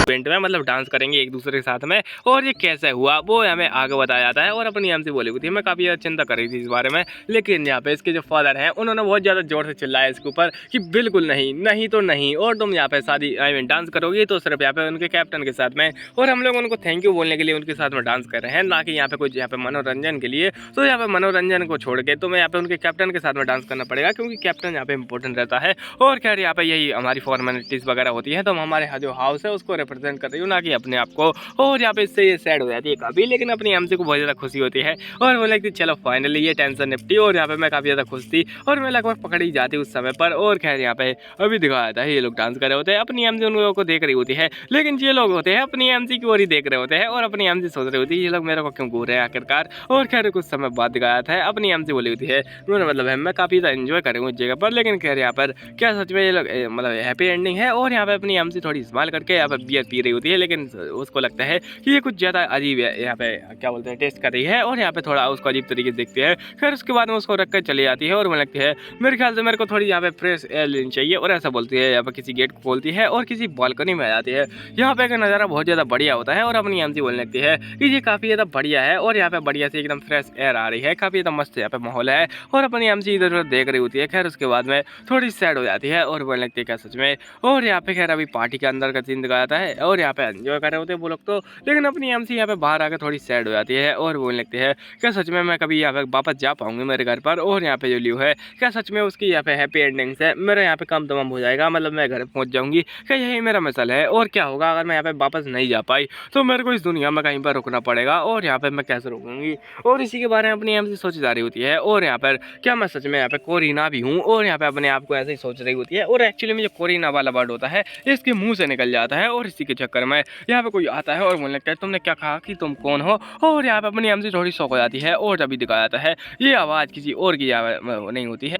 Event में मतलब dance करेंगे एक दूसरे के साथ में। और ये कैसे हुआ वो हमें आगे बताया जाता है। और अपनी हमसे बोली हुई थी, मैं काफ़ी ज़्यादा चिंता कर रही थी इस बारे में, लेकिन यहाँ पे इसके जो फादर हैं उन्होंने बहुत ज़्यादा जोर से चिल्लाया इसके ऊपर कि बिल्कुल नहीं, नहीं तो नहीं, और तुम यहाँ पे शादी इवेंट डांस करोगी तो सिर्फ यहाँ पे उनके कैप्टन के साथ में। और हम लोग उनको थैंक यू बोलने के लिए उनके साथ में डांस कर रहे हैं, ना कि यहाँ पे कुछ यहाँ पे मनोरंजन के लिए। तो यहाँ पे मनोरंजन को छोड़ के तुम्हें यहाँ पे उनके कैप्टन के साथ में डांस करना पड़ेगा, क्योंकि कैप्टन यहाँ पे इंपॉर्टेंट रहता है। और खैर यहाँ पे यही हमारी फॉर्मेलिटीज़ वगैरह होती है, तो हम हमारे जो हाउस है उसको रिप्रेजेंट कर रही हूँ, ना कि अपने आप को। और यहाँ पे इससे ये सैड हो जाती है काफ़ी, लेकिन अपनी एमसी को बहुत ज़्यादा खुशी होती है। और बोले कि चलो फाइनली ये टेंशन निपटी। और यहाँ पे मैं काफ़ी ज़्यादा खुश थी और मैं लगभग पकड़ी जाती उस समय पर। और खैर यहाँ पे अभी दिखाया था ये लोग डांस कर रहे होते हैं, अपनी एमसी उन लोगों को देख रही होती है, लेकिन ये लोग होते हैं अपनी एमसी की ओर ही देख रहे होते हैं। और अपनी एमसी सोच रही होती है ये लोग मेरे को क्यों घूर रहे हैं आखिरकार। और खैर कुछ समय बाद दिखाया था अपनी एमसी बोली होती है, मेरा मतलब है मैं काफ़ी ज़्यादा एंजॉय कर रही हूँ इस जगह पर। लेकिन खैर यहाँ पर क्या सच में ये लोग मतलब हैप्पी एंडिंग है। और यहाँ पे अपनी एमसी थोड़ी इस्तेमाल करके यहाँ पर बियर पी रही होती है, लेकिन उसको लगता है कि ये कुछ ज़्यादा अजीब है, यहाँ पे क्या बोलते हैं टेस्ट कर रही है। और यहाँ पे थोड़ा उसको अजीब तरीके से देखती है। फिर उसके बाद में उसको रख कर चली जाती है। और मुझे लगती है मेरे ख्याल से मेरे को थोड़ी यहाँ पे फ्रेश एयर लेनी चाहिए। और ऐसा बोलती है, यहाँ पे किसी गेट को खोलती है और किसी बालकनी में आ जाती है। यहाँ पे का नज़ारा बहुत ज़्यादा बढ़िया होता है। और अपनी एमसी बोलने लगती है कि ये काफ़ी ज़्यादा बढ़िया है, और यहाँ पे बढ़िया से एकदम फ्रेश एयर आ रही है, काफ़ी ज़्यादा मस्त यहाँ पे माहौल है। और अपनी एमसी इधर उधर देख रही होती है। खैर उसके बाद में थोड़ी सैड हो जाती है और बोलने लगती है क्या सच में। और यहाँ पे खैर अभी पार्टी के अंदर का सीन दिखाया जाता है, और यहाँ पे एंजॉय कर रहे होते हैं वो लोग तो। लेकिन अपनी एमसी यहाँ पे बाहर आकर थोड़ी सैड हो जाती है और बोलने लगती है क्या सच में मैं कभी यहाँ पे वापस जा पाऊंगी मेरे घर पर। और यहाँ पे जो लियो है क्या सच में उसकी यहाँ पे हैप्पी एंडिंग से मेरा यहाँ पे काम तमाम हो जाएगा, मतलब मैं घर पहुँच जाऊंगी, क्या यही मेरा मसल है। और क्या होगा अगर मैं यहाँ पे वापस नहीं जा पाई, तो मेरे को इस दुनिया में कहीं पर रुकना पड़ेगा, और यहाँ पे मैं कैसे रुकूंगी। और इसी के बारे में अपनी एमसी सोची जा रही होती है। और यहाँ पर क्या मैं सच में यहाँ पे कोरिना भी हूँ, और यहाँ पे अपने आप को ऐसे ही सोच रही होती है। और एक्चुअली में जो कोरिना वाला वर्ड होता है इसके मुंह से निकल जाता है, और इसी के चक्कर में यहाँ पे कोई आता है और बोलने लगता है तुमने क्या कहा कि तुम कौन हो। और यहाँ पे अपनी एमसी थोड़ी शौक हो जाती है। और जब दिखाया जाता है ये आवाज़ किसी और की नहीं होती है,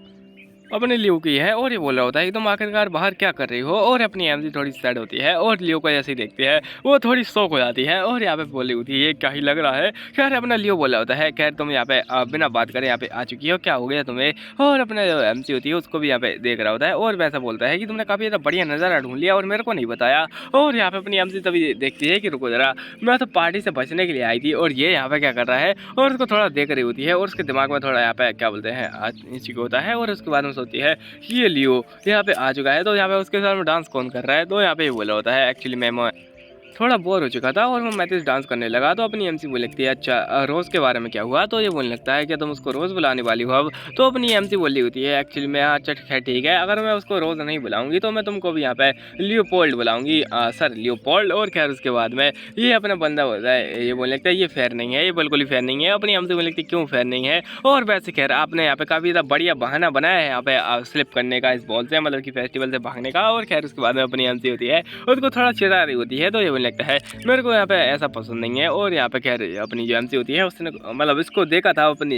अपने लियो की है। और ये बोल रहा होता है कि तुम आखिरकार बाहर क्या कर रही हो। और अपनी एमजी थोड़ी सैड होती है और लियो को जैसे ही देखती है वो थोड़ी शौक हो जाती है। और यहाँ पे बोली होती है ये क्या ही लग रहा है। खैर अपना लियो बोला होता है खैर तुम यहाँ पे बिना बात करे यहाँ पे आ चुकी हो, क्या हो गया तुम्हें। और अपने जो एमसी होती है उसको भी यहाँ पे देख रहा होता है और वैसा बोलता है कि तुमने काफ़ी ज़्यादा बढ़िया नज़ारा ढूंढ लिया और मेरे को नहीं बताया। और यहाँ पे अपनी एमसी तभी देखती है कि रुको जरा, मैं तो पार्टी से बचने के लिए आई थी और ये यहाँ पे क्या कर रहा है। और उसको थोड़ा देख रही होती है और उसके दिमाग में थोड़ा यहाँ पे क्या बोलते हैं इच्छुक होता है। और उसके बाद में सोचती है ये लियो यहाँ पे आ चुका है, तो यहाँ पे उसके साथ में डांस कौन कर रहा है। तो यहाँ पे ये बोला होता है एक्चुअली मैं थोड़ा बोर हो चुका था और मैं तो डांस करने लगा। तो अपनी एमसी बोल लगती है अच्छा रोज़ के बारे में क्या हुआ। तो ये बोलने लगता है कि तुम उसको रोज़ बुलाने वाली हो अब। तो अपनी एमसी बोली होती है एक्चुअली में अच्छा खैर ठीक है, अगर मैं उसको रोज़ नहीं बुलाऊंगी तो मैं तुमको भी यहाँ पे लियोपोल्ड बुलाऊंगी, सर लियोपोल्ड। और खैर उसके बाद में ये अपना बंदा होता है, ये बोलने लगता है ये फेयर नहीं है, ये बिल्कुल ही फेयर नहीं है। अपनी एमसी बोलने लगती है क्यों फेयर नहीं है। और वैसे खैर आपने यहाँ पे काफ़ी ज़्यादा बढ़िया बहाना बनाया है यहाँ पे स्लिप करने का, इस बॉल से मतलब कि फेस्टिवल से भागने का। और खैर उसके बाद में अपनी एमसी होती है उसको थोड़ा चिढ़ा रही होती है। तो ये बोलने लगता है मेरे को यहाँ पे ऐसा पसंद नहीं है। और यहाँ पे खैर अपनी जो एमसी होती है उसने मतलब इसको देखा था अपनी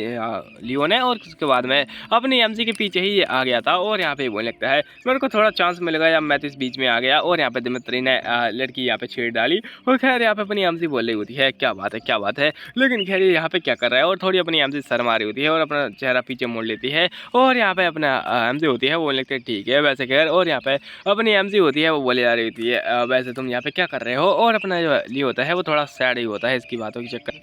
लियो ने, और उसके बाद में अपनी एमसी के पीछे ही ये आ गया था। और यहाँ पे बोलने लगता है मेरे को थोड़ा चांस मिल गया, मैं तो इस बीच में आ गया। और यहाँ पे दिमित्री ने लड़की यहाँ पे छेड़ डाली। और खैर यहाँ पे अपनी एमसी बोल रही होती है क्या बात है क्या बात है। लेकिन खैर यहाँ पे क्या कर रहा है और थोड़ी अपनी एमसी शर्मा रही होती है और अपना चेहरा पीछे मोड़ लेती है। और यहाँ पे अपना एमसी होती है वो बोलने लगती है ठीक है वैसे खैर। और यहाँ पे अपनी एमसी होती है वो बोले जा रही होती है वैसे तुम यहाँ पे क्या कर रहे हो। और अपना जो लिए होता है वो थोड़ा सैड ही होता है इसकी बातों के चक्कर,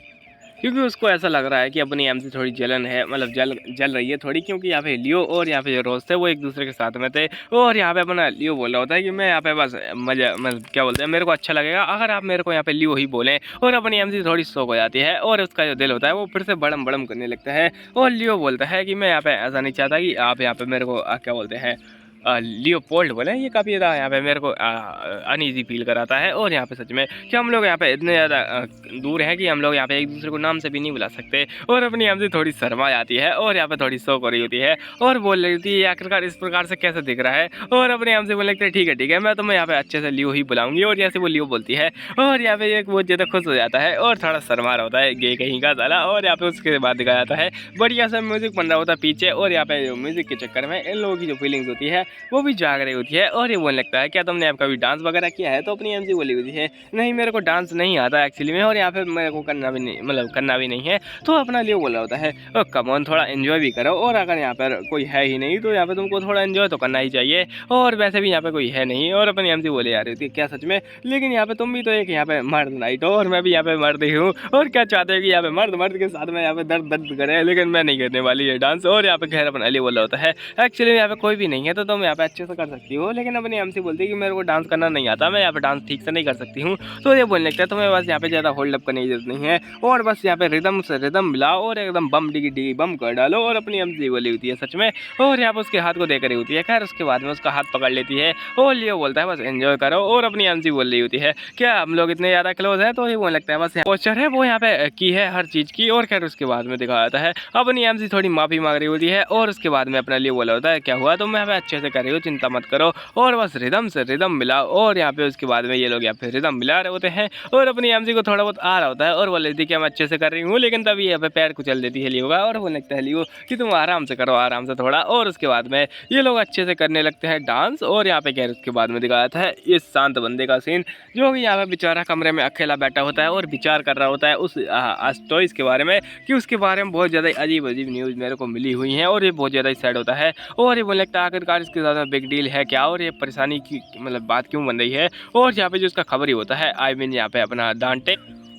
क्योंकि उसको ऐसा लग रहा है कि अपनी एमसी थोड़ी जलन है, मतलब जल रही है थोड़ी, क्योंकि यहाँ पे लियो और यहाँ पे जो रोज थे वो एक दूसरे के साथ में थे। और यहाँ पे अपना लियो बोल रहा होता है कि मैं यहाँ पे बस मजा मतलब क्या बोलते हैं मेरे को अच्छा लगेगा अगर आप मेरे को यहाँ पे लियो ही बोलें। और अपनी एमसी थोड़ी शौक हो जाती है और उसका जो दिल होता है वो फिर से बड़म बड़म करने लगता है। और लियो बोलता है कि मैं यहाँ पे ऐसा नहीं चाहता कि आप यहाँ पे मेरे को क्या बोलते हैं लियोपोल्ड बोले, ये काफ़ी ज़्यादा यहाँ पे मेरे को अनईजी फील कराता है। और यहाँ पे सच में कि हम लोग यहाँ पे इतने ज़्यादा दूर हैं कि हम लोग यहाँ पे एक दूसरे को नाम से भी नहीं बुला सकते। और अपनी हमसे थोड़ी शर्मा जाती है और यहाँ पे थोड़ी शौक हो रही होती है और बोल रही थी आखिरकार इस प्रकार से कैसे दिख रहा है। और अपने हमसे बोलने लगते हैं ठीक है मैं तुम्हें यहाँ पे अच्छे से लियो ही बुलाऊंगी। और जैसे वो लियो बोलती है और यहाँ पे एक बहुत ज़्यादा खुश हो जाता है और थोड़ा शर्मा रहा होता है गे कहीं का साला। और यहाँ पे उसके बाद दिखाया जाता है बढ़िया सा म्यूजिक बन रहा होता है पीछे। और यहाँ पे म्यूजिक के चक्कर में इन लोगों की जो फीलिंग्स होती है वो भी जाग रही होती है और ये बोलने लगता है क्या तुमने अब कभी डांस वगैरह किया है? तो अपनी एमसी बोली होती है नहीं मेरे को डांस नहीं आता एक्चुअली में, और यहाँ पे मेरे को करना भी नहीं, मतलब करना भी नहीं है। तो अपना लियो बोला होता है कम ऑन थोड़ा एंजॉय भी करो, और अगर यहाँ पर कोई है ही नहीं तो यहाँ पे तुमको थोड़ा एंजॉय तो करना ही चाहिए, और वैसे भी यहाँ पे कोई है नहीं। और अपनी एमसी बोले जा रही थी क्या सच में? लेकिन यहाँ पे तुम भी तो एक यहाँ पे मर्द नाइट हो और मैं भी यहाँ पे मर्द ही हूँ, और क्या चाहते हो कि यहाँ पे मर्द मर्द के साथ में यहाँ पे दर्द दर्द करे, लेकिन मैं नहीं करने वाली है डांस। और यहाँ पे खैर अपना लिए बोला होता है एक्चुअली यहाँ पे कोई भी नहीं है तो तुम यहाँ पे अच्छे से कर सकती हो, लेकिन अपनी एमसी बोलती है कि मेरे को डांस करना नहीं आता, मैं यहाँ पे डांस ठीक से नहीं कर सकती हूँ। तो ये बोलने लगता है तुम्हें बस यहाँ पे ज़्यादा होल्ड अप करने की जरूरत नहीं है, और बस यहाँ पे रिदम से रिदम मिलाओ और एकदम बम डिगी डिगी बम कर डालो। और अपनी एमसी बोली होती है सच में, और यहाँ पे उसके हाथ को देख रही होती है। खैर उसके बाद में उसका हाथ पकड़ लेती है और लियो बोलता है बस एंजॉय करो। और अपनी एमसी बोल रही होती है क्या हम लोग इतने ज़्यादा क्लोज हैं? तो ये बोलने लगता है बस पोस्चर है वो यहाँ पे की है हर चीज़ की। और खैर उसके बाद में दिखाया जाता है अपनी एमसी थोड़ी माफ़ी मांग रही होती है, और उसके बाद में अपना लिए बोला होता है क्या हुआ, तुम यहाँ पे अच्छे से कर रही हो, चिंता मत करो, और बस रिदम से रिदम मिलाओ। और यहाँ पे उसके बाद में ये लोग यहाँ पे रिदम मिला रहे होते हैं, और अपनी एमसी को थोड़ा बहुत आ रहा होता है और बोल रही थी कि मैं अच्छे से कर रही हूँ, लेकिन तभी यहाँ पे पैर कुचल देती है लियो का, और वो लगता है लियो कि तुम आराम से करो आराम से थोड़ा। और उसके बाद में ये लोग अच्छे से करने लगते हैं डांस। और यहाँ पे खैर उसके बाद में दिखाया था ये शांत बंदे का सीन, जो कि यहाँ पे बेचारा कमरे में अकेला बैठा होता है और विचार कर रहा होता है उस एस्टोइस के बारे में, कि उसके बारे में बहुत ज़्यादा अजीब अजीब न्यूज़ मेरे को मिली हुई हैं, और ये बहुत ज़्यादा सैड होता है। और ये बोलने लगता है आखिरकार इसके ज़्यादा बिग डील है क्या, और ये परेशानी की मतलब बात क्यों बन रही है। और यहाँ पे जो उसका खबर ही होता है आई मीन यहाँ पे अपना डांटे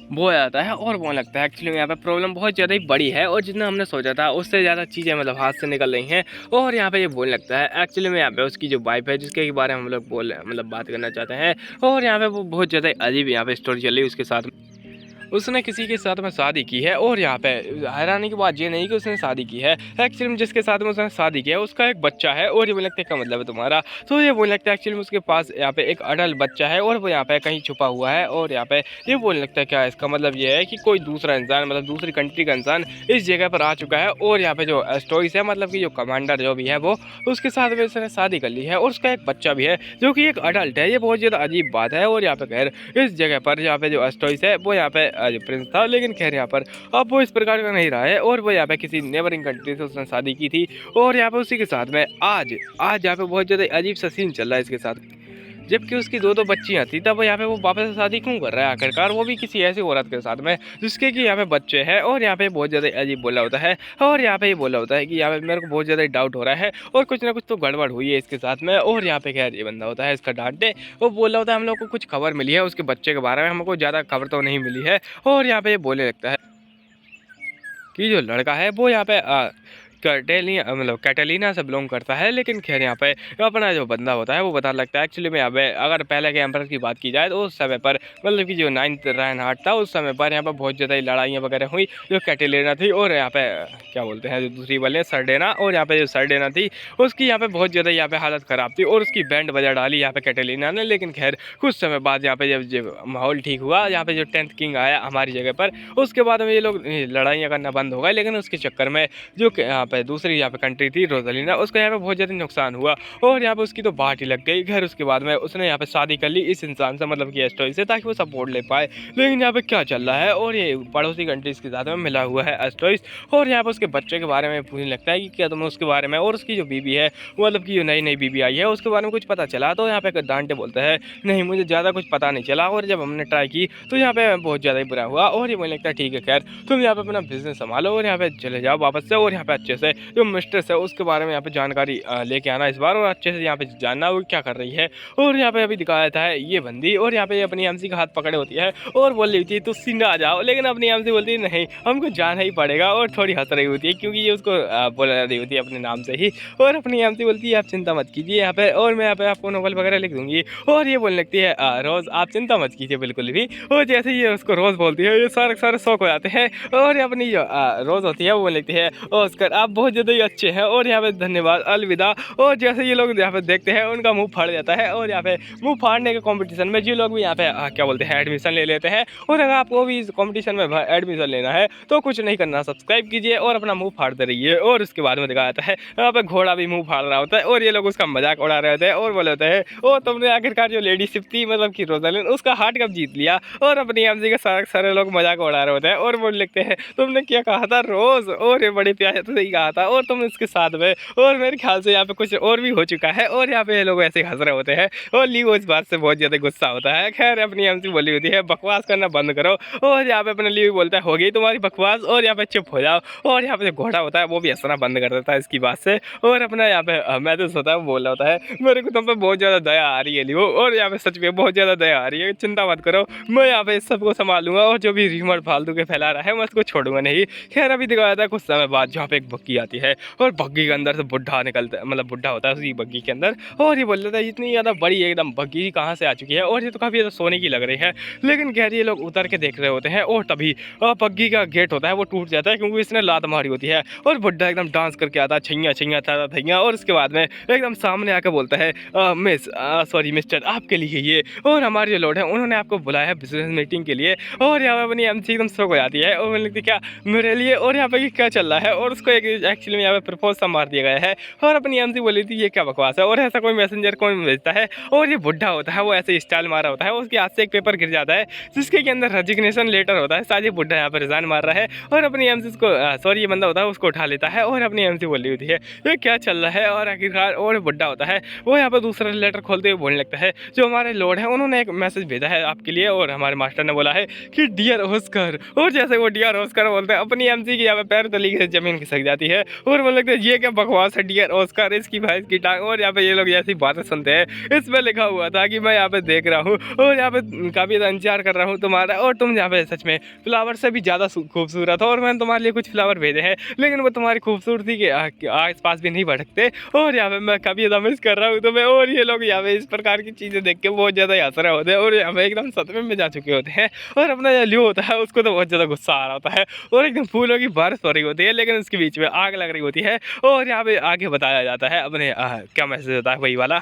वो आ जाता है, और वो लगता है एक्चुअली यहाँ पे प्रॉब्लम बहुत ज़्यादा ही बड़ी है, और जितना हमने सोचा था उससे ज़्यादा चीज़ें मतलब हाथ से निकल रही हैं। और यहाँ पे ये बोलने लगता है एक्चुअली में यहाँ पे उसकी जो वाइफ है जिसके बारे में हम लोग मतलब बात करना चाहते हैं, और यहाँ पे वो बहुत ज़्यादा अजीब यहाँ पे स्टोरी चल रही है उसके साथ। उसने किसी के साथ में शादी की है, और यहाँ पे हैरानी की बात ये नहीं कि उसने शादी की है, एक्चुअली में जिसके साथ में उसने शादी किया है उसका एक बच्चा है। और ये बोलने लगता है क्या मतलब है तुम्हारा? तो ये बोलने लगता है एक्चुअली में उसके पास यहाँ पे एक अडल्ट बच्चा है, और वो यहाँ पे कहीं छुपा हुआ है। और यहाँ पे ये बोलने लगता है क्या इसका मतलब ये है कि कोई दूसरा इंसान मतलब दूसरी कंट्री का इंसान इस जगह पर आ चुका है, और यहाँ पे जो स्टोरीज है मतलब कि जो कमांडर जो भी है वो उसके साथ में उसने शादी कर ली है, और उसका एक बच्चा भी है जो कि एक अडल्ट है। ये बहुत ज़्यादा अजीब बात है। और यहाँ पे खैर इस जगह पर यहाँ पे जो स्टोरीज है वो यहाँ पे जो प्रिंस था, लेकिन खैर यहाँ पर अब वो इस प्रकार का नहीं रहा है, और वो यहाँ पे किसी नेबरिंग कंट्री से उसने शादी की थी। और यहाँ पे उसी के साथ में आज यहाँ पे बहुत ज़्यादा अजीब सा सीन चल रहा है इसके साथ, जबकि उसकी दो बच्चियां थी, तब यहाँ पे वो वापस से शादी क्यों कर रहा है आखिरकार, वो भी किसी ऐसी औरत के साथ में जिसके कि यहाँ पे बच्चे हैं। और यहाँ पे बहुत ज़्यादा अजीब बोला होता है, और यहाँ पे ये बोला होता है कि यहाँ पे मेरे को बहुत ज़्यादा डाउट हो रहा है और कुछ ना कुछ तो गड़बड़ हुई है इसके साथ में। और यहाँ पे खैर ये बंदा होता है इसका डांटे, वो बोला होता है हम लोग को कुछ खबर मिली है उसके बच्चे के बारे में, हमको ज़्यादा खबर तो नहीं मिली है। और यहाँ पे ये बोलने लगता है कि जो लड़का है वो यहाँ पे कैटेलिना से बिलोंग करता है, लेकिन खैर यहाँ पे अपना जो बंदा होता है वो बताने लगता है एक्चुअली में यहाँ पे अगर पहले के एम्पर की बात की जाए तो उस समय पर मतलब कि जो 9th राइनहार्ड था उस समय पर यहाँ पे बहुत ज़्यादा लड़ाइयाँ वगैरह हुई जो कैटेलिना थी, और यहाँ पे क्या बोलते हैं जो दूसरी वाले सर्डेना, और यहाँ पे जो सर्डेना थी उसकी यहाँ पे बहुत ज़्यादा यहाँ पे हालत ख़राब थी और उसकी बैंड बजा डाली यहाँ पे कैटेलिना ने। लेकिन खैर कुछ समय बाद यहाँ पे जब माहौल ठीक हुआ, यहाँ पे जो 10th किंग आया हमारी जगह पर, उसके बाद में ये लोग लड़ाइयाँ करना बंद हो गए। लेकिन उसके चक्कर में जो यहाँ पे दूसरी यहाँ पे कंट्री थी रोजालिना, उसका यहाँ पे बहुत ज़्यादा नुकसान हुआ, और यहाँ पे उसकी तो बाट ही लग गई। घर उसके बाद में उसने यहाँ पे शादी कर ली इस इंसान से मतलब कि एस्टोई से, ताकि वो सपोर्ट ले पाए। लेकिन यहाँ पे क्या चल रहा है, और ये पड़ोसी कंट्रीज के साथ में मिला हुआ है एस्टोइस। और यहाँ पे उसके बच्चे के बारे में पूछने लगता है कि क्या तुम्हें उसके बारे में और उसकी जो बीबी है मतलब कि जो नई नई बीबी आई है उसके बारे में कुछ पता चला? तो यहाँ पे डांटे बोलता है नहीं मुझे ज़्यादा कुछ पता नहीं चला, और जब हमने ट्राई की तो यहाँ पे बहुत ज़्यादा ही बुरा हुआ। और ये मुझे लगता है ठीक है खैर तुम यहाँ पे अपना बिजनेस संभालो और यहाँ पे चले जाओ वापस से, और यहाँ पे अच्छे से जो मिस्ट्रेस है उसके बारे में यहाँ पे जानकारी लेके आना इस बार, और अच्छे से यहाँ पे जानना वो क्या कर रही है। और यहाँ पे अभी दिखाया था है ये बंदी, और यहाँ पे अपनी एमसी का हाथ पकड़े होती है और बोल रही थी तो सीधा आ जाओ, लेकिन अपनी एमसी बोलती है नहीं हमको जाना ही पड़ेगा, और थोड़ी हंस रही होती है क्योंकि ये उसको बोला रही होती है अपने नाम से ही। और अपनी एमसी बोलती है आप चिंता मत कीजिए यहाँ पे, और मैं यहाँ पे आपको नोवेल वगैरह लिख दूंगी। और ये बोलने लगती है रोज़ आप चिंता मत कीजिए बिल्कुल भी। और जैसे ही ये उसको रोज़ बोलती है ये सारे शौक हो जाते हैं, और अपनी जो रोज़ होती है वो बोलने लगती है ऑस्कर आप बहुत ज़्यादा ही अच्छे हैं, और यहाँ पे धन्यवाद अलविदा। और जैसे ये लोग यहाँ पे देखते हैं उनका मुंह फाड़ जाता है, और यहाँ पे मुंह फाड़ने के कंपटीशन में जो लोग भी यहाँ पे क्या बोलते हैं एडमिशन ले लेते हैं। और अगर आपको भी इस कंपटीशन में एडमिशन लेना है तो कुछ नहीं करना, सब्सक्राइब कीजिए और अपना मुंह फाड़ते रहिए। और उसके बाद में दिखाया जाता है यहाँ पे घोड़ा भी मुंह फाड़ रहा होता है, और ये लोग उसका मजाक उड़ा रहे होते हैं और बोले होते हैं ओ तुमने आखिरकार जो लेडीशिप थी मतलब कि रोजालिन उसका हार्ट कब जीत लिया। और अपनी एमसी के सारे लोग मजाक उड़ा रहे होते हैं और बोल लिखते हैं तुमने क्या कहा था रोज, और ये बड़े प्यार से कहा था और तुम इसके साथ में, और मेरे ख्याल से यहाँ पे कुछ और भी हो चुका है और यहाँ पे ये लोग ऐसे हंस रहे होते हैं और लियो इस बात से बहुत ज़्यादा गुस्सा होता है। खैर अपनी एमसी बोली होती है बकवास करना बंद करो, और यहाँ पे अपने लियो बोलता है हो गई तुम्हारी बकवास, और यहाँ पे चुप हो जाओ। और यहाँ पे जो घोड़ा होता है वो भी हंसना बंद कर देता है इसकी बात से, और अपना यहाँ पे महसूस होता है, वो बोल रहा होता है मेरे को तुम पे बहुत ज़्यादा दया आ रही है लियो, और यहाँ पे सच में बहुत ज़्यादा दया आ रही है, चिंता मत करो, मैं यहाँ पे इस सबको संभालूंगा और जो भी र्यूमर फालतू के फैला रहा है मैं उसको छोड़ूंगा नहीं। खैर अभी दिखाया था कुछ समय बाद जहाँ पे एक बग्गी आती है और बग्गी के अंदर से बुढ़ा निकलता है, मतलब बुढ़ा होता है उसी बग्गी के अंदर, और ये बोल रहा था इतनी ज़्यादा बड़ी एकदम बग्गी कहाँ से आ चुकी है और ये तो काफ़ी ज़्यादा सोने की लग रही है। लेकिन खैर ये लोग उतर के देख रहे होते हैं और तभी बग्गी का गेट होता है वो टूट जाता है क्योंकि इसने लात मारी होती है, और बुढ़ा एकदम डांस करके आता है छैया छैया था थैया, और उसके बाद में एकदम सामने आकर बोलता है मिस सॉरी मिस्टर आपके लिए ये, और हमारे जो लॉर्ड है उन्होंने आपको बुलाया है बिजनेस मीटिंग के लिए। और यहाँ पे अपनी एमसी एकदम शौक हो जाती है और बोलने लगती क्या मेरे लिए, और यहाँ पे ये क्या चल रहा है, और उसको एक एक्चुअली में यहाँ पे प्रपोज सा मार दिया गया है। और अपनी एमसी बोली थी ये क्या बकवास है, और ऐसा कोई मैसेंजर कौन भेजता है, और ये बुढ़ा होता है वो ऐसे स्टाइल मारा होता है, उसके हाथ से एक पेपर गिर जाता है जिसके के अंदर रेजिग्नेशन लेटर होता है, शायद ये बुढ़ा यहाँ पर रिजाइन मार रहा है, और अपनी एमसी को सॉरी ये बंदा होता है उसको उठा लेता है, और अपनी एमसी बोली होती है ये क्या चल रहा है। और आखिरकार और बुढ़ा होता है वो यहाँ पर दूसरा लेटर खोलते हुए बोलने लगता है जो हमारे लॉर्ड है उन्होंने एक मैसेज भेजा है आपके लिए, और हमारे मास्टर ने बोला है कि डियर ऑस्कर, और जैसे वो डियर ऑस्कर बोलते हैं अपनी एमसी की यहाँ पे पैर तली से जमीन खिसक जाती है, और बोलने लगते हैं ये क्या बकवास है डियर ऑस्कर इसकी भैंस की टांग। और यहाँ पे ये लोग ऐसी बातें सुनते हैं, इस पर लिखा हुआ था कि मैं यहाँ पे देख रहा हूँ और यहाँ पे काफ़ी इंतजार कर रहा हूँ तुम्हारा, और तुम यहाँ पे सच में फ्लावर से भी ज़्यादा खूबसूरत हो, और मैंने तुम्हारे लिए कुछ फ्लावर भेजे हैं लेकिन वो तुम्हारी खूबसूरती के आस पास भी नहीं भटकते, और यहाँ पे मैं काफ़ी ज़्यादा मिस कर रहा हूँ तुम्हें। और ये लोग यहाँ पे इस प्रकार की चीज़ें देख के बहुत ज़्यादा हंस रहे होते हैं और यहाँ पे एकदम सदमे में जा चुके होते हैं, और अपना जो लियो होता है उसको तो बहुत ज़्यादा गुस्सा आ रहा होता है और एकदम फूलों की बारिश हो रही होती है, लेकिन उसके बीच में आग लग रही होती है। और यहाँ पे आगे बताया जाता है अपने क्या मैसेज होता है वही वाला,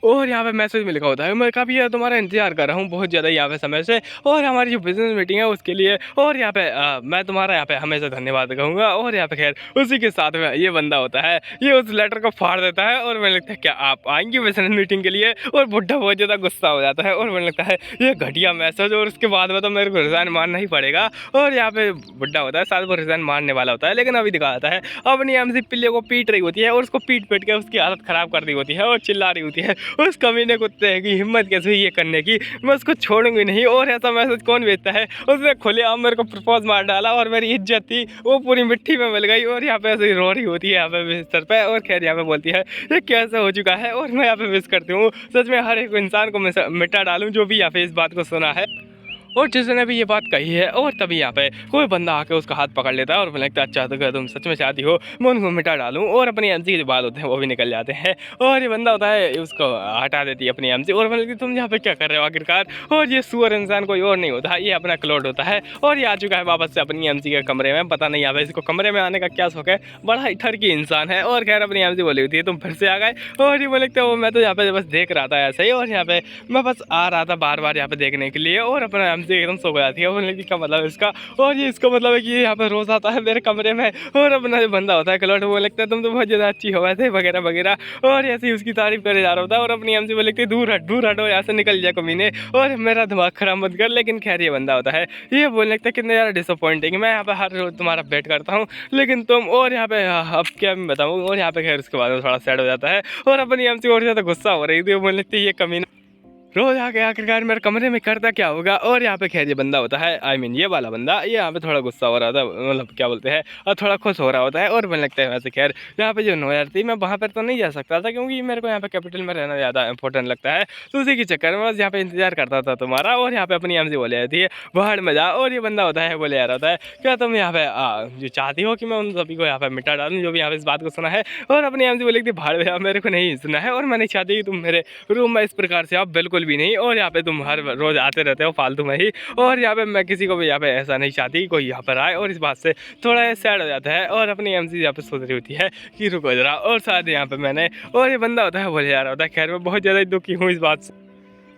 और यहाँ पे मैसेज में लिखा होता है मैं काफ़ी तुम्हारा इंतजार कर रहा हूँ बहुत ज़्यादा यहाँ पे समय से, और हमारी जो बिजनेस मीटिंग है उसके लिए, और यहाँ पे मैं तुम्हारा यहाँ पे हमेशा धन्यवाद कहूँगा। और यहाँ पे खैर उसी के साथ में ये बंदा होता है ये उस लेटर को फाड़ देता है, और मैंने लगता है क्या आप आएंगे बिजनेस मीटिंग के लिए, और बुढ़ा बहुत ज़्यादा गुस्सा हो जाता है और मैंने लगता है ये घटिया मैसेज, और उसके बाद में तो मेरे को रिज़ाइन मारना ही पड़ेगा। और यहाँ पे बुढ़ा होता है शायद वो रिज़ाइन मारने वाला होता है, लेकिन अभी दिखा जाता है अपनी एमसी पिल्ले को पीट रही होती है और उसको पीट पीट के उसकी हालत ख़राब कर दी होती है और चिल्ला रही होती है उस कमीने कुत्ते की हिम्मत कैसे हुई ये करने की, मैं उसको छोड़ूंगी नहीं। और ऐसा मैसेज कौन भेजता है, उसने खुलेआम मेरे को प्रपोज मार डाला और मेरी इज्जत थी वो पूरी मिट्टी में मिल गई। और यहाँ पे ऐसे रो रही होती है यहाँ पे बिस्तर पे, और खैर यहाँ पे बोलती है ये कैसे हो चुका है, और मैं यहाँ पे विश करती हूँ सच में हर एक इंसान को मैं मिटा डालूँ जो भी यहाँ पे इस बात को सुना है और जिसने भी ये बात कही है। और तभी यहाँ पे कोई बंदा आके उसका हाथ पकड़ लेता है और बोलता है अच्छा तो तुम सच में चाहती हो मैं उनको मिटा डालूं, और अपनी एमसी के जो बाल होते हैं वो भी निकल जाते हैं, और ये बंदा होता है उसको हटा देती है अपनी एमसी, और बोलती तुम यहाँ पे क्या कर रहे हो आखिरकार। और ये सुअर इंसान कोई और नहीं होता, ये अपना क्लोड होता है, और ये आ चुका है वापस से अपनी एमसी के कमरे में। पता नहीं यहाँ पे इसको कमरे में आने का क्या शौक है, बड़ा ही ठरकी इंसान है। और खैर अपनी एमसी बोली होती है तुम फिर से आ गए, और ये बोले वो मैं तो यहाँ पे बस देख रहा था ऐसे ही, और यहाँ पे मैं बस आ रहा था बार बार यहाँ पे देखने के लिए, और अपना एमसी एकदम सो जाती है। बोलने की क्या मतलब इसका, और ये इसका मतलब है कि यहाँ पे रोज आता है मेरे कमरे में, और अपना जो बंदा होता है क्लॉट वो लगता है तुम तो बहुत ज़्यादा अच्छी हो वैसे वगैरह वगैरह, और ऐसे ही उसकी तारीफ करे जा रहा होता है। और अपनी एमसी बोले लगती दूर हटो यहाँ से निकल जाए कमीने, और मेरा दिमाग खराब मत कर। लेकिन खैर ये बंदा होता है ये बोलने लगता है कितने ज़्यादा डिसअपॉइंटिंग, मैं यहाँ पे हर रोज तुम्हारा वेट करता हूँ लेकिन तुम, और यहाँ पे अब क्या मैं बताऊँ। और यहाँ पे खैर उसके बाद थोड़ा सैड हो जाता है, और अपनी एमसी और ज़्यादा गुस्सा हो रही थी, वो बोलने लगती है ये कमीना रोज आके आखिरकार मेरे कमरे में करता क्या होगा। और यहाँ पे खैर ये बंदा होता है आई मीन ये वाला बंदा ये यहाँ पे थोड़ा गुस्सा हो रहा था, मतलब क्या बोलते हैं और थोड़ा खुश हो रहा होता है। और मुझे लगता है वैसे खैर यहाँ पे जो नोयर थी मैं वहाँ पर तो नहीं जा सकता था क्योंकि मेरे को यहाँ पे कैपिटल में रहना ज़्यादा इंपॉर्टेंट लगता है, तो उसी के चक्कर में बस यहाँ पे इंतजार करता था तुम्हारा। और यहाँ पे अपनी एमसी बोले जाती है बाहर में जा, और ये बंदा होता है बोले आ रहा होता है क्या तुम यहाँ पे जो चाहती हो कि मैं उन सभी को यहाँ पे मिटा डालूँ जो भी यहाँ पे इस बात को सुना है। और अपनी एमसी बोले बाहर में मेरे को नहीं सुना है, और मैं नहीं चाहती कि तुम मेरे रूम में इस प्रकार से आप बिल्कुल भी नहीं, और यहाँ पे तुम हर रोज आते रहते हो फालतू में ही। और यहाँ पे मैं किसी को भी यहाँ पे ऐसा नहीं चाहती कोई यहाँ पर आए, और इस बात से थोड़ा सैड हो जाता है। और अपनी एमसी यहाँ पे सोच रही होती है कि रुको जरा, और शायद यहाँ पे मैंने, और ये बंदा होता है बोले जा रहा होता है खैर मैं बहुत ज़्यादा दुखी हूँ इस बात से।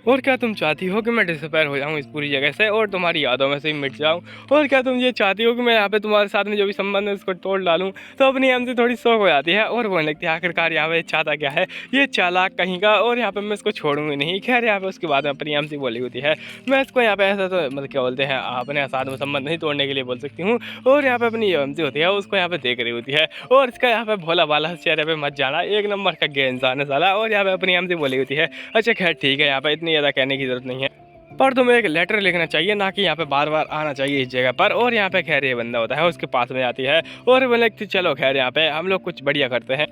और क्या तुम चाहती हो कि मैं डिसअपेयर हो जाऊँ इस पूरी जगह से और तुम्हारी यादों में से ही मिट जाऊँ? और क्या तुम ये चाहती हो कि मैं यहाँ पे तुम्हारे साथ में जो भी संबंध है उसको तोड़ डालूँ? तो अपनी हमसे थोड़ी शौक हो जाती है और बोलने लगती है आखिरकार यहाँ पे चाहता क्या है ये चालाक कहीं का, और यहाँ पे मैं इसको छोड़ूंगी नहीं। खैर यहाँ पे उसके बाद में अपनी हमसे बोली होती है मैं इसको यहाँ पे ऐसा तो मतलब क्या बोलते हैं अपने साथ में संबंध नहीं तोड़ने के लिए बोल सकती हूँ। और यहाँ पे अपनी हमसे होती है उसको यहाँ पे देख रही होती है और इसका यहाँ पे भोला भाला चेहरे पे मत जाना, एक नंबर का गे इंसान है साला। और यहाँ पे अपनी हमसे बोली होती है अच्छा खैर ठीक है यहाँ पे इतनी ज़्यादा कहने की जरूरत नहीं है, पर तुम्हें एक लेटर लिखना चाहिए ना कि यहाँ पे बार बार आना चाहिए इस जगह पर। और यहाँ पे खैर ये बंदा होता है उसके पास में जाती है और बोले चलो खैर यहाँ पे हम लोग कुछ बढ़िया करते हैं,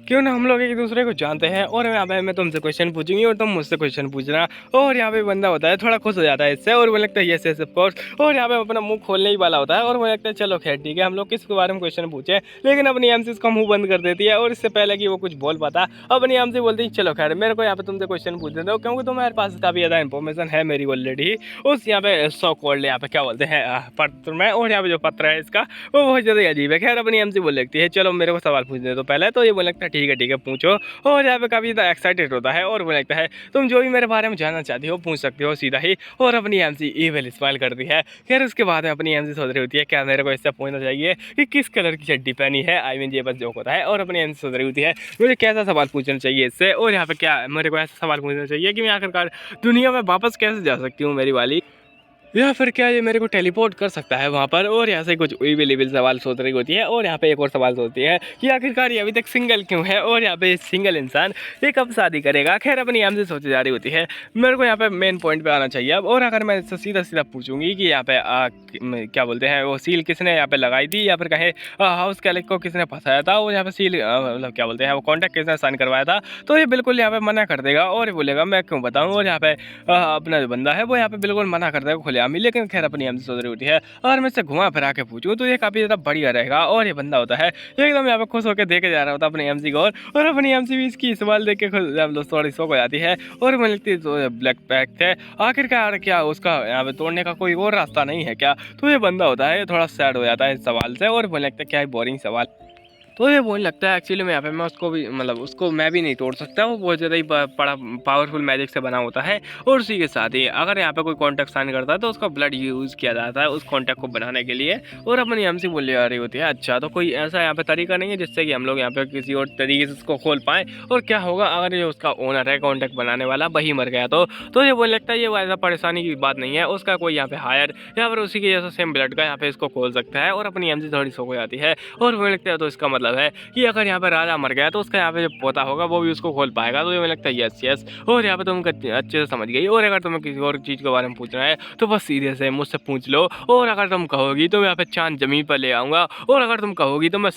क्यों ना हम लोग एक दूसरे को जानते हैं। और यहाँ पे मैं तुमसे क्वेश्चन पूछूंगी और तुम मुझसे क्वेश्चन पूछना। और यहाँ पे बंदा होता है थोड़ा खुश हो जाता है इससे और बोलने लगता है यस यस ऑफ कोर्स। और यहाँ पे अपना मुंह खोलने ही वाला होता है और बोलने लगता है चलो खैर ठीक है हम लोग किसके बारे में क्वेश्चन पूछे, लेकिन अपनी एमसी उसका मुंह बंद कर देती है और इससे पहले कि वो कुछ बोल पाता अपनी एमसी बोलती है चलो खैर मेरे को यहाँ पे तुमसे क्वेश्चन पूछ देते हो क्योंकि तुम्हारे पास काफ़ी ज़्यादा इन्फॉर्मेशन है मेरी ऑलरेडी उस यहाँ पे सो कॉल्ड यहाँ पे क्या बोलते हैं पत्र में। और यहाँ पे जो पत्र है इसका वो बहुत ज़्यादा अजीब है। खैर अपनी एमसी बोल लगती है चलो मेरे को सवाल पूछ दे तो पहले, तो ये बोल लगता है ठीक है पूछो। और यहाँ पे काफ़ी ज़्यादा एक्साइटेड होता है और वो लगता है तुम जो भी मेरे बारे में जानना चाहती हो पूछ सकते हो सीधा ही। और अपनी एमसी इविल स्माइल करती है। खैर उसके बाद में अपनी एमसी सोच रही होती है क्या मेरे को इससे पूछना चाहिए कि किस कलर की चड्डी पहनी है, आई मीन ये बस जोक होता है। और अपनी एमसी सोच रही होती है मुझे कैसा सवाल पूछना चाहिए इससे, और यहाँ पे क्या मेरे को ऐसा सवाल पूछना चाहिए कि मैं आखिरकार दुनिया में वापस कैसे जा सकती हूँ मेरी वाली, या फिर क्या ये मेरे को टेलीपोर्ट कर सकता है वहाँ पर। और यहाँ से कुछ इविल सवाल सोच रही होती है। और यहाँ पे एक और सवाल सोचती है कि आखिरकार ये अभी तक सिंगल क्यों है और यहाँ पे सिंगल इंसान ये कब शादी करेगा। खैर अपनी यहाँ से सोची जा रही होती है मेरे को यहाँ पे मेन पॉइंट पे आना चाहिए अब। और अगर मैं इससे सीधा सीधा पूछूंगी कि यहाँ पे क्या बोलते हैं वो सील किसने यहाँ पे लगाई थी या फिर कहे हाउस कैलेक को किसने फंसाया था और यहाँ पे सील मतलब क्या बोलते हैं वो कॉन्टैक्ट किसने साइन करवाया था, तो ये बिल्कुल यहाँ पे मना कर देगा और बोलेगा मैं क्यों बताऊँ। और यहाँ पे अपना जो बंदा है वो यहाँ पे बिल्कुल मना कर देगा खुले। लेकिन खैर अपनी हमसे सोच रही होती है अगर मैं इससे घुमा फिरा के पूछूं तो ये काफ़ी ज़्यादा बढ़िया रहेगा। और ये बंदा होता है एकदम यहाँ पे खुश होकर देखे जा रहा होता है अपनी एमसी को, और अपनी एमसी भी इसकी सवाल देख के खुद थोड़ी शौक हो जाती है। और मुझे लगती है तो ब्लैक पैक थे आखिरकार क्या उसका यहाँ पे तोड़ने का कोई और रास्ता नहीं है क्या। तो ये बंदा होता है थोड़ा सैड हो जाता है इस सवाल से और मुझे लगता है क्या है बोरिंग सवाल। तो ये बोलने लगता है एक्चुअली में यहाँ पे मैं उसको भी मतलब उसको मैं भी नहीं तोड़ सकता, वो बहुत ज़्यादा ही बड़ा पावरफुल मैजिक से बना होता है। और उसी के साथ ही अगर यहाँ पे कोई कॉन्टैक्ट साइन करता है तो उसका ब्लड यूज़ किया जाता है उस कॉन्टैक्ट को बनाने के लिए। और अपनी हमसे बोल आ रही होती है अच्छा तो कोई ऐसा यहाँ पे तरीका नहीं है जिससे कि हम लोग यहाँ पे किसी और तरीके से उसको खोल पाएँ, और क्या होगा अगर ये उसका ओनर है कॉन्टैक्ट बनाने वाला वही मर गया तो ये बोलने लगता है ये ऐसा परेशानी की बात नहीं है, उसका कोई यहाँ पे हायर या फिर उसी के जैसा सेम ब्लड का यहाँ पे इसको खोल सकता है। और अपनी हमसे थोड़ी शौक हो जाती है और बोलने लगता है तो इसका मतलब है कि अगर यहाँ पे राजा मर गया तो उसका यहाँ पे जो पोता होगा वो भी उसको खोल पाएगा। तो ये मुझे लगता है यस यस। और यहाँ पे तुम अच्छे से समझ गई। और अगर तुम्हें किसी और चीज़ के बारे में पूछना है तो बस सीधे से मुझसे पूछ लो, और अगर तुम कहोगी तो मैं यहाँ पे चांद जमीन पर ले आऊँगा, और अगर तुम कहोगी तो मैं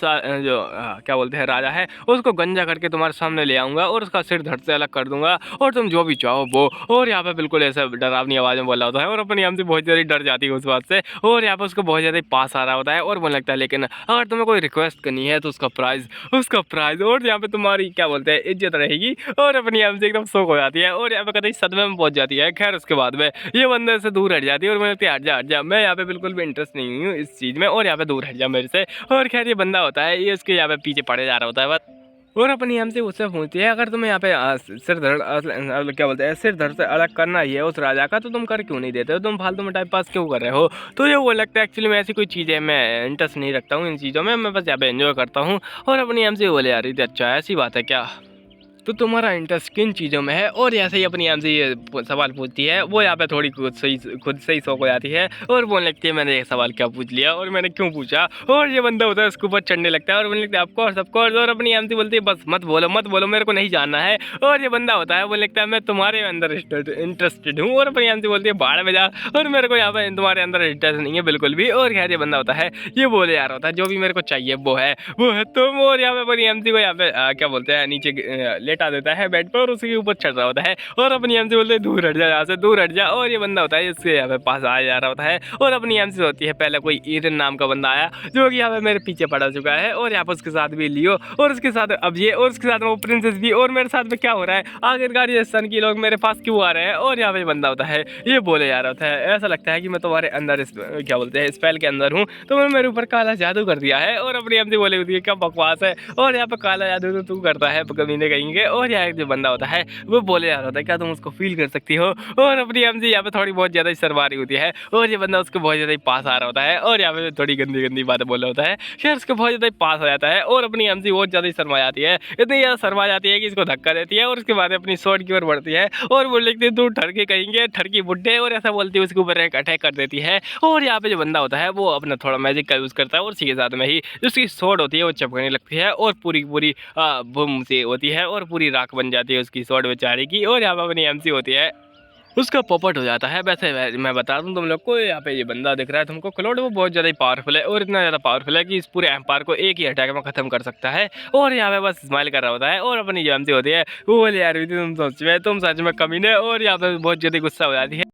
जो क्या बोलते हैं राजा है उसको गंजा करके तुम्हारे सामने ले आऊँगा और उसका सिर धड़ से अलग कर दूंगा, और तुम जो भी चाहो वो। और यहाँ पे बिल्कुल ऐसा डरावनी आवाज़ में बोला होता है और अपनी हमसे बहुत ज़्यादा डर जाती है उस बात से। और यहाँ पे उसको बहुत ज़्यादा पास आ रहा होता है और बोलने लगता है लेकिन अगर तुम्हें कोई रिक्वेस्ट करनी है तो उसका प्राइज और यहाँ पे तुम्हारी क्या बोलते हैं इज्जत रहेगी। और अपनी हमसे एकदम शौक हो जाती है और यहाँ पे कतई सदमे में पहुंच जाती है। खैर उसके बाद में ये बंदे से दूर हट जाती है और मुझे लगती है हट जा मैं यहाँ पे बिल्कुल भी इंटरेस्ट नहीं हूँ इस चीज़ में, और यहाँ पे दूर हट जा मेरे से। और खैर ये बंदा होता है ये उसके यहाँ पे पीछे पड़े जा रहा होता है बस। और अपनी हमसे उससे पूछती है अगर तुम्हें यहाँ पे सिर धड़ क्या बोलते हैं सिर धड़ से अलग करना ही है उस राजा का तो तुम कर क्यों नहीं देते हो, तुम फालतू में टाइम पास क्यों कर रहे हो। तो ये वो लगता है एक्चुअली में ऐसी कोई चीज़ है मैं इंटरेस्ट नहीं रखता हूँ इन चीज़ों में, मैं बस यहाँ पे एंजॉय करता हूँ। और अपनी हमसे बोले आ रही थी अच्छा ऐसी बात है क्या, तो तुम्हारा इंटरेस्ट किन चीज़ों में है। और ऐसे ही अपनी हमसे ये सवाल पूछती है वो यहाँ पे थोड़ी खुद से ही शौक हो जाती है और बोलने लगती है मैंने ये सवाल क्या पूछ लिया और मैंने क्यों पूछा। और ये बंदा होता है उसके ऊपर चढ़ने लगता है और बोलने लगता है ऑफकोर्स। और अपनी हमसे बोलती है बस मत बोलो मेरे को नहीं जानना है। और ये बंदा होता है बोलने लगता है मैं तुम्हारे अंदर इंटरेस्टेड हूँ। और अपनी हमसे बोलती है बाहर में जा, और मेरे को यहाँ पे तुम्हारे अंदर इंटरेस्ट नहीं है बिल्कुल भी। और खैर ये बंदा होता है ये बोले यार होता है जो भी मेरे को चाहिए वो है तुम। और यहाँ पे अपनी हमसे को यहाँ पे क्या बोलते हैं नीचे लेटा देता है बेड पर और उसके ऊपर चढ़ रहा होता है और अपनी एमसी बोलते हैं दूर हट जा यहाँ से दूर हट जा। और ये बंदा होता है इसके यहाँ पे पास आ जा रहा होता है और अपनी एमसी होती है पहले कोई ईरन नाम का बंदा आया जो कि यहाँ पे मेरे पीछे पड़ा चुका है और यहाँ पे उसके साथ भी लियो और उसके साथ अब ये और उसके साथ वो प्रिंसेस भी। और मेरे साथ में क्या हो रहा है आखिरकार ये सन की लोग मेरे पास क्यों आ रहे हैं। और यहाँ पे बंदा होता है ये बोले जा रहा होता है ऐसा लगता है कि मैं तुम्हारे अंदर क्या बोलते हैं स्पेल के अंदर हूँ, तो मैंने मेरे ऊपर काला जादू कर दिया है। और अपनी एमसी बोले होती है क्या बकवास है। और यहाँ पे काला जादू तो तू करता है कमीने कहेंगे। और यहाँ जो बंदा होता है वो बोले जा रहा होता है क्या तुम उसको फील कर सकती हो, और अपनी एमसी यहाँ पे थोड़ी बहुत ज़्यादा शर्मा रही होती है और ये बंदा उसके बहुत ज़्यादा पास आ रहा होता है और यहाँ पे थोड़ी गंदी गंदी बातें बोल रहा होता है। फिर उसके बहुत ज़्यादा पास हो जाता है और अपनी एमसी बहुत ज़्यादा शर्मा जाती है, इतनी ज़्यादा शर्मा जाती है कि इसको धक्का देती है और उसके बाद अपनी शॉट की ओर बढ़ती है और वो लिखती है तू ठरके कहेंगे ठरकी बुड्ढे, और ऐसा बोलती है उसके ऊपर एक अटैक कर देती है। और यहाँ पे जो बंदा होता है वो अपना थोड़ा मैजिक का यूज़ करता है और उसी के साथ में ही जो उसकी शॉट होती है वो चपकने लगती है और पूरी पूरी बम से होती है और पूरी राख बन जाती है उसकी शॉट बेचारे की, और यहाँ पे अपनी एमसी होती है उसका पॉपट हो जाता है। वैसे मैं बता दूं तुम लोग को, यहाँ पे ये बंदा दिख रहा है तुमको क्लोड, वो बहुत ज़्यादा ही पावरफुल है और इतना ज़्यादा पावरफुल है कि इस पूरे एम्पायर को एक ही अटैक में ख़त्म कर सकता है। और यहाँ पे बस स्माइल कर रहा होता है और अपनी जो एमसी होती है वो बोले यार तुम सच में कमीने, और यहाँ पे बहुत ज़्यादा गुस्सा हो जाती है।